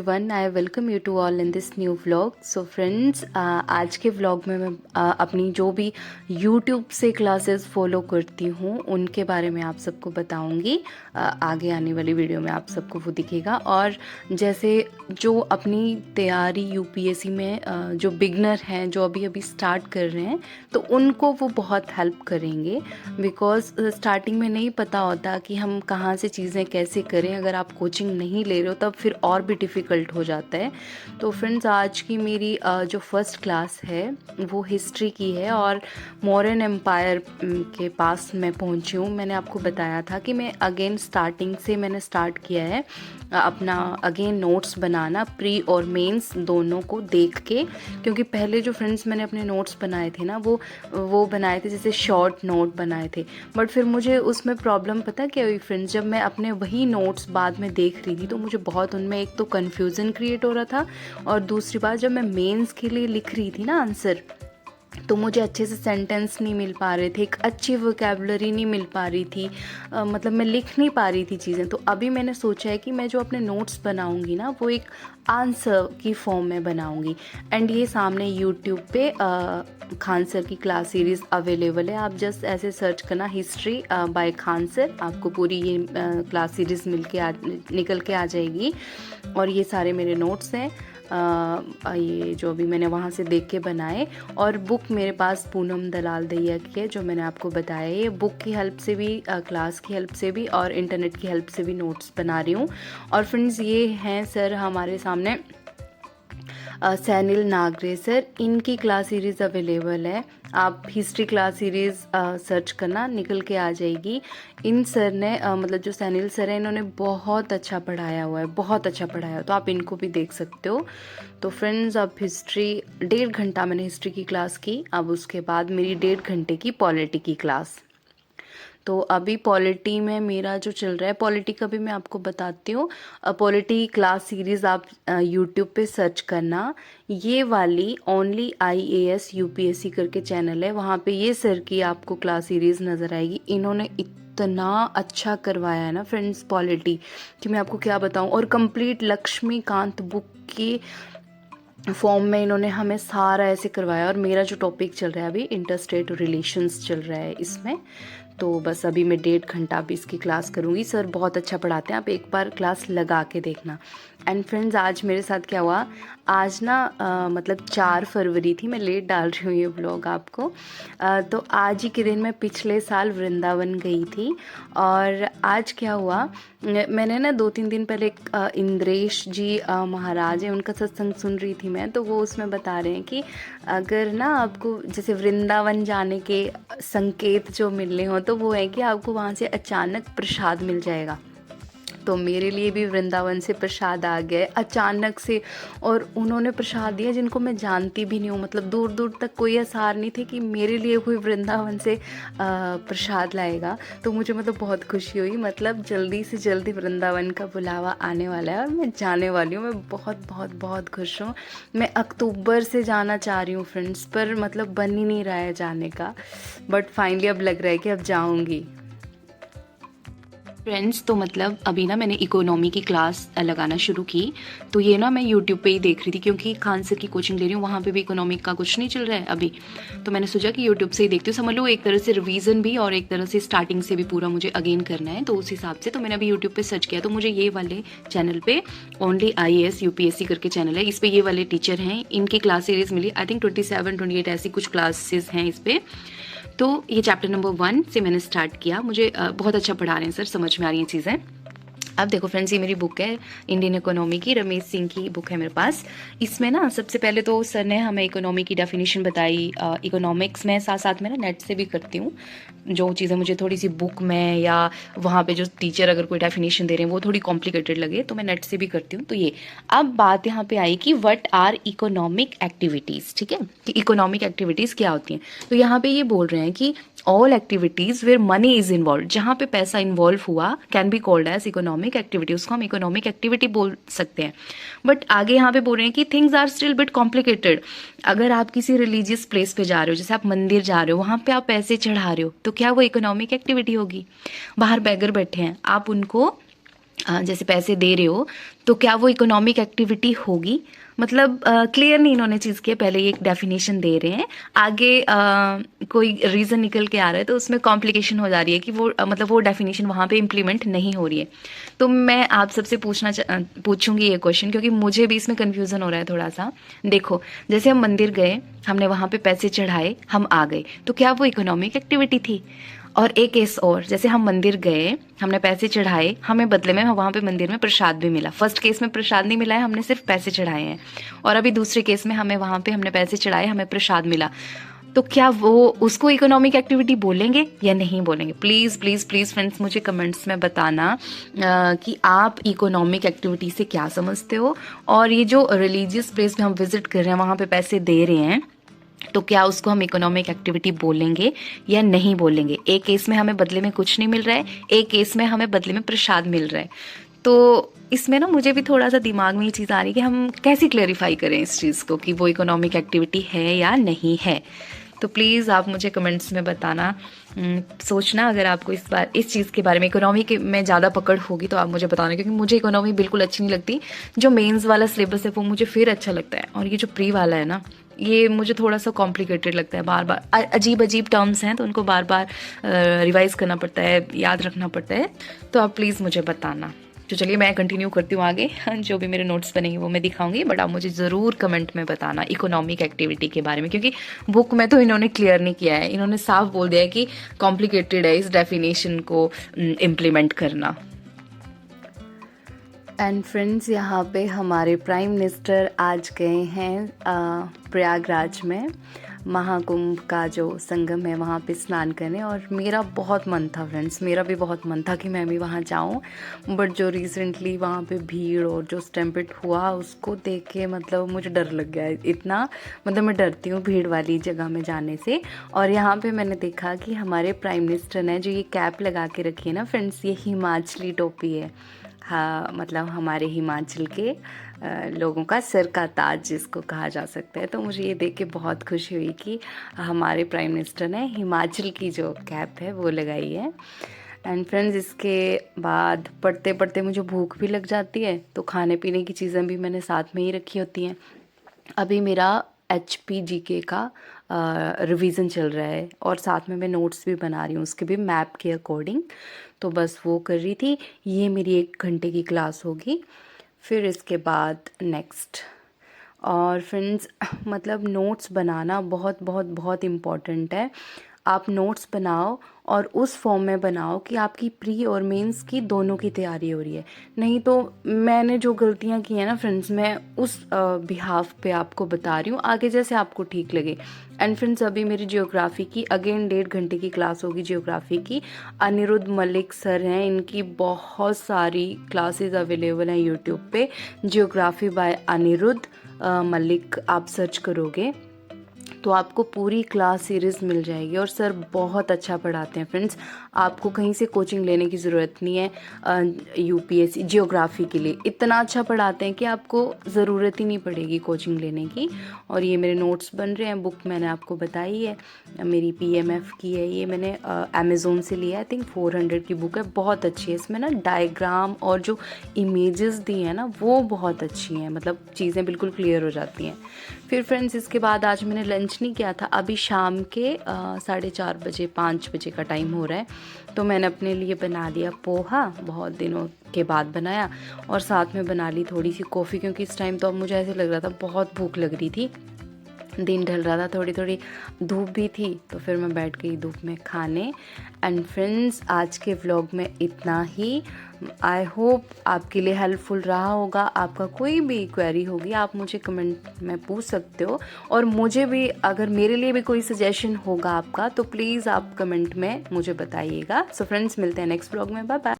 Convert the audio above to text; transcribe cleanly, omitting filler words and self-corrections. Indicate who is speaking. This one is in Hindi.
Speaker 1: Everyone, I welcome you to all in this new vlog. So friends, आज के व्लॉग में मैं अपनी जो भी यूट्यूब से क्लासेस फॉलो करती हूँ उनके बारे में आप सबको बताऊँगी। आगे आने वाली वीडियो में आप सबको वो दिखेगा। और जैसे जो अपनी तैयारी यूपीएससी में जो बिगनर हैं, जो अभी अभी स्टार्ट कर रहे हैं, तो उनको वो बहुत हेल्प करेंगे। बिकॉज स्टार्टिंग में नहीं पता होता कि हम कहाँ से चीज़ें कैसे करें। अगर आप कोचिंग नहीं ले रहे हो तब फिर और भी डिफ़िकल्ट हो जाता है। तो फ्रेंड्स, आज की मेरी जो फर्स्ट क्लास है वो हिस्ट्री की है और मौर्यन एम्पायर के पास मैं पहुंची हूँ। मैंने आपको बताया था कि मैं अगेन स्टार्टिंग से मैंने स्टार्ट किया है अपना अगेन नोट्स बनाना, प्री और मेंस दोनों को देख के। क्योंकि पहले जो फ्रेंड्स मैंने अपने नोट्स बनाए थे ना, वो बनाए थे जैसे शॉर्ट नोट बनाए थे। बट फिर मुझे उसमें प्रॉब्लम पता क्या हुई फ्रेंड्स, जब मैं अपने वही नोट्स बाद में देख रही थी तो मुझे बहुत उनमें एक तो कन्फ्यूज़न क्रिएट हो रहा था, और दूसरी बात जब मैं मेंस के लिए लिख रही थी ना आंसर, तो मुझे अच्छे से सेंटेंस नहीं मिल पा रहे थे, एक अच्छी वोकैबुलरी नहीं मिल पा रही थी। मतलब मैं लिख नहीं पा रही थी चीज़ें। तो अभी मैंने सोचा है कि मैं जो अपने नोट्स बनाऊंगी ना वो एक आंसर की फॉर्म में बनाऊंगी। एंड ये सामने यूट्यूब पे खान सर की क्लास सीरीज़ अवेलेबल है। आप जस्ट ऐसे सर्च करना हिस्ट्री बाय खान सर, आपको पूरी ये क्लास सीरीज़ निकल के आ जाएगी। और ये सारे मेरे नोट्स हैं, ये जो अभी मैंने वहाँ से देख के बनाए। और बुक मेरे पास पूनम दलाल दैया की है, जो मैंने आपको बताया। ये बुक की हेल्प से भी, क्लास की हेल्प से भी और इंटरनेट की हेल्प से भी नोट्स बना रही हूँ। और फ्रेंड्स, ये हैं सर हमारे सामने सैनिल नागरे सर, इनकी क्लास सीरीज़ अवेलेबल है। आप हिस्ट्री क्लास सीरीज़ सर्च करना, निकल के आ जाएगी। इन सर ने मतलब जो सैनिल सर हैं, इन्होंने बहुत अच्छा पढ़ाया हुआ है, बहुत अच्छा पढ़ाया हुआ, तो आप इनको भी देख सकते हो। तो फ्रेंड्स, अब हिस्ट्री 1.5 घंटा मैंने हिस्ट्री की क्लास की। अब उसके बाद मेरी 1.5 घंटे की पॉलिटी की क्लास। तो अभी पॉलिटी में मेरा जो चल रहा है, पॉलिटी का भी मैं आपको बताती हूँ। पॉलिटी क्लास सीरीज़ आप यूट्यूब पे सर्च करना, ये वाली ओनली IAS UPSC करके चैनल है, वहाँ पे ये सर की आपको क्लास सीरीज़ नज़र आएगी। इन्होंने इतना अच्छा करवाया है ना फ्रेंड्स पॉलिटी, कि मैं आपको क्या बताऊँ। और कंप्लीट लक्ष्मीकांत बुक की फॉर्म में इन्होंने हमें सारा ऐसे करवाया। और मेरा जो टॉपिक चल रहा है अभी, इंटरस्टेट रिलेशंस चल रहा है इसमें। तो बस अभी मैं 1.5 घंटा भी इसकी क्लास करूँगी। सर बहुत अच्छा पढ़ाते हैं, आप एक बार क्लास लगा के देखना। एंड फ्रेंड्स, आज मेरे साथ क्या हुआ, आज ना मतलब 4 फरवरी थी, मैं लेट डाल रही हूँ ये ब्लॉग आपको। तो आज ही के दिन मैं पिछले साल वृंदावन गई थी। और आज क्या हुआ, मैंने ना 2-3 दिन पहले इंद्रेश जी महाराज हैं, उनका सत्संग सुन रही थी मैं। तो वो उसमें बता रहे हैं कि अगर ना आपको जैसे वृंदावन जाने के संकेत जो मिलने हो, तो वो है कि आपको वहाँ से अचानक प्रसाद मिल जाएगा। तो मेरे लिए भी वृंदावन से प्रसाद आ गया अचानक से। और उन्होंने प्रसाद दिया जिनको मैं जानती भी नहीं हूँ, मतलब दूर दूर तक कोई आसार नहीं थे कि मेरे लिए कोई वृंदावन से प्रसाद लाएगा। तो मुझे मतलब बहुत खुशी हुई, मतलब जल्दी से जल्दी वृंदावन का बुलावा आने वाला है और मैं जाने वाली हूँ। मैं बहुत बहुत बहुत खुश हूँ। मैं अक्टूबर से जाना चाह रही हूँ फ्रेंड्स, पर मतलब बन ही नहीं रहा है जाने का। बट फाइनली अब लग रहा है कि अब जाऊँगी। फ्रेंड्स, तो मतलब अभी ना मैंने इकोनॉमी की क्लास लगाना शुरू की। तो ये ना मैं यूट्यूब पे ही देख रही थी, क्योंकि खान सर की कोचिंग ले रही हूँ, वहाँ पे भी इकोनॉमिक का कुछ नहीं चल रहा है अभी। तो मैंने सोचा कि यूट्यूब से ही देखती हूँ, समझ लो एक तरह से रिवीजन भी और एक तरह से स्टार्टिंग से भी पूरा मुझे अगेन करना है। तो उस हिसाब से तो मैंने अभी यूट्यूब पर सर्च किया, तो मुझे ये वाले चैनल पर ओनली IAS UPSC करके चैनल है, इस पर ये वाले टीचर हैं, इनकी क्लास सीरीज़ मिली। आई थिंक 27-28 ऐसी कुछ क्लासेस हैं इस पर। तो ये चैप्टर नंबर 1 से मैंने स्टार्ट किया। मुझे बहुत अच्छा पढ़ा रहे हैं सर, समझ में आ रही हैं चीज़ें। अब देखो फ्रेंड्स, ये मेरी बुक है इंडियन इकोनॉमी की, रमेश सिंह की बुक है मेरे पास। इसमें ना सबसे पहले तो सर ने हमें इकोनॉमी की डेफिनेशन बताई। इकोनॉमिक्स में साथ साथ में ना नेट से भी करती हूँ, जो चीज़ें मुझे थोड़ी सी बुक में या वहाँ पे जो टीचर अगर कोई डेफिनेशन दे रहे हैं वो थोड़ी कॉम्प्लिकेटेड लगे, तो मैं नेट से भी करती हूँ। तो ये अब बात यहाँ पे आई कि व्हाट आर इकोनॉमिक एक्टिविटीज़, ठीक है, कि इकोनॉमिक एक्टिविटीज़ क्या होती हैं। तो यहाँ पे ये बोल रहे हैं कि all activities where money is involve, जहाँ पे पैसा इन्वॉल्व हुआ can be called as economic activity, उसको हम इकोनॉमिक एक्टिविटी बोल सकते हैं। बट आगे यहाँ पे बोल रहे हैं कि things are still bit complicated. अगर आप किसी रिलीजियस प्लेस पे जा रहे हो, जैसे आप मंदिर जा रहे हो, वहाँ पे आप पैसे चढ़ा रहे हो, तो क्या वो इकोनॉमिक एक्टिविटी होगी? बाहर बैगर बैठे हैं, आप उनको जैसे पैसे दे रहे हो तो क्या वो इकोनॉमिक एक्टिविटी होगी। मतलब क्लियर नहीं इन्होंने चीज़ की है, पहले ये एक डेफिनेशन दे रहे हैं, आगे कोई रीज़न निकल के आ रहा है तो उसमें कॉम्प्लिकेशन हो जा रही है कि वो मतलब वो डेफिनेशन वहाँ पे इम्प्लीमेंट नहीं हो रही है। तो मैं आप सबसे पूछूंगी ये क्वेश्चन, क्योंकि मुझे भी इसमें कन्फ्यूज़न हो रहा है थोड़ा सा। देखो, जैसे हम मंदिर गए, हमने वहाँ पे पैसे चढ़ाए, हम आ गए, तो क्या वो इकोनॉमिक एक्टिविटी थी। और एक केस और, जैसे हम मंदिर गए, हमने पैसे चढ़ाए, हमें बदले में वहाँ पे मंदिर में प्रसाद भी मिला। फर्स्ट केस में प्रसाद नहीं मिला है, हमने सिर्फ पैसे चढ़ाए हैं। और अभी दूसरे केस में हमें वहाँ पे हमने पैसे चढ़ाए, हमें प्रसाद मिला। तो क्या वो उसको इकोनॉमिक एक्टिविटी बोलेंगे या नहीं बोलेंगे। प्लीज़ प्लीज़ प्लीज़ फ्रेंड्स, मुझे कमेंट्स में बताना कि आप इकोनॉमिक एक्टिविटी से क्या समझते हो। और ये जो रिलीजियस प्लेस पे हम विजिट कर रहे हैं, वहाँ पे पैसे दे रहे हैं, तो क्या उसको हम इकोनॉमिक एक्टिविटी बोलेंगे या नहीं बोलेंगे। एक केस में हमें बदले में कुछ नहीं मिल रहा है, एक केस में हमें बदले में प्रसाद मिल रहा है। तो इसमें ना मुझे भी थोड़ा सा दिमाग में ये चीज़ आ रही है कि हम कैसे क्लेरिफाई करें इस चीज़ को कि वो इकोनॉमिक एक्टिविटी है या नहीं है। तो प्लीज़ आप मुझे कमेंट्स में बताना, सोचना अगर आपको इस चीज़ के बारे में इकोनॉमी के में ज़्यादा पकड़ होगी तो आप मुझे बताना, क्योंकि मुझे इकोनॉमी बिल्कुल अच्छी नहीं लगती। जो मेंस वाला सिलेबस है वो मुझे फिर अच्छा लगता है, और ये जो प्री वाला है ना, ये मुझे थोड़ा सा कॉम्प्लिकेटेड लगता है। बार बार अजीब अजीब टर्म्स हैं तो उनको बार बार रिवाइज करना पड़ता है, याद रखना पड़ता है। तो आप प्लीज़ मुझे बताना। तो चलिए मैं कंटिन्यू करती हूँ आगे, जो भी मेरे नोट्स बनेंगे वो मैं दिखाऊंगी, बट आप मुझे ज़रूर कमेंट में बताना इकोनॉमिक एक्टिविटी के बारे में, क्योंकि बुक में तो इन्होंने क्लियर नहीं किया है। इन्होंने साफ बोल दिया है कि कॉम्प्लिकेटेड है इस डेफिनेशन को इम्प्लीमेंट करना। एंड फ्रेंड्स, यहाँ पे हमारे प्राइम मिनिस्टर आज गए हैं प्रयागराज में, महाकुंभ का जो संगम है वहाँ पे स्नान करने। और मेरा बहुत मन था फ्रेंड्स, मेरा भी बहुत मन था कि मैं भी वहाँ जाऊँ, बट जो रिसेंटली वहाँ पे भीड़ और जो स्टैम्पेड हुआ उसको देख के मतलब मुझे डर लग गया इतना। मतलब मैं डरती हूँ भीड़ वाली जगह में जाने से। और यहाँ पे मैंने देखा कि हमारे प्राइम मिनिस्टर ने जो ये कैप लगा के रखी है ना फ्रेंड्स, ये हिमाचली टोपी है। हाँ, मतलब हमारे हिमाचल के लोगों का सर का ताज जिसको कहा जा सकता है। तो मुझे ये देख के बहुत खुशी हुई कि हमारे प्राइम मिनिस्टर ने हिमाचल की जो कैप है वो लगाई है। एंड फ्रेंड्स, इसके बाद पढ़ते पढ़ते मुझे भूख भी लग जाती है, तो खाने पीने की चीज़ें भी मैंने साथ में ही रखी होती हैं। अभी मेरा HPGK का रिवीजन चल रहा है, और साथ में मैं नोट्स भी बना रही हूँ उसके भी मैप के अकॉर्डिंग। तो बस वो कर रही थी। ये मेरी 1 घंटे की क्लास होगी, फिर इसके बाद नेक्स्ट। और फ्रेंड्स, मतलब नोट्स बनाना बहुत बहुत बहुत इम्पॉर्टेंट है। आप नोट्स बनाओ और उस फॉर्म में बनाओ कि आपकी प्री और मेंस की दोनों की तैयारी हो रही है। नहीं तो मैंने जो गलतियां की हैं ना फ्रेंड्स, मैं उस बिहाफ पे आपको बता रही हूँ, आगे जैसे आपको ठीक लगे। एंड फ्रेंड्स, अभी मेरी जियोग्राफी की अगेन 1.5 घंटे की क्लास होगी जियोग्राफी की। अनिरुद्ध मलिक सर हैं, इनकी बहुत सारी क्लासेस अवेलेबल हैं यूट्यूब पे। जियोग्राफी बाय अनिरुद्ध मलिक आप सर्च करोगे तो आपको पूरी क्लास सीरीज़ मिल जाएगी। और सर बहुत अच्छा पढ़ाते हैं फ्रेंड्स, आपको कहीं से कोचिंग लेने की ज़रूरत नहीं है। UPSC जियोग्राफी के लिए इतना अच्छा पढ़ाते हैं कि आपको ज़रूरत ही नहीं पड़ेगी कोचिंग लेने की। और ये मेरे नोट्स बन रहे हैं, बुक मैंने आपको बताई है, मेरी PMF की है। ये मैंने अमेज़ोन से लिया है, आई थिंक 400 की बुक है, बहुत अच्छी है। इसमें ना डायग्राम और जो इमेजेस दी हैं ना वो बहुत अच्छी हैं, मतलब चीज़ें बिल्कुल क्लियर हो जाती हैं। फिर फ्रेंड्स, इसके बाद आज मैंने लंच नहीं किया था। अभी शाम के 4:30 बजे 5 बजे का टाइम हो रहा है, तो मैंने अपने लिए बना लिया पोहा, बहुत दिनों के बाद बनाया। और साथ में बना ली थोड़ी सी कॉफ़ी, क्योंकि इस टाइम तो अब मुझे ऐसे लग रहा था बहुत भूख लग रही थी, दिन ढल रहा था, थोड़ी थोड़ी धूप भी थी, तो फिर मैं बैठ गई धूप में खाने। एंड फ्रेंड्स, आज के व्लॉग में इतना ही। आई होप आपके लिए हेल्पफुल रहा होगा। आपका कोई भी क्वेरी होगी आप मुझे कमेंट में पूछ सकते हो, और मुझे भी अगर मेरे लिए भी कोई सजेशन होगा आपका तो प्लीज़ आप कमेंट में मुझे बताइएगा। सो फ्रेंड्स, मिलते हैं नेक्स्ट व्लॉग में। Bye bye.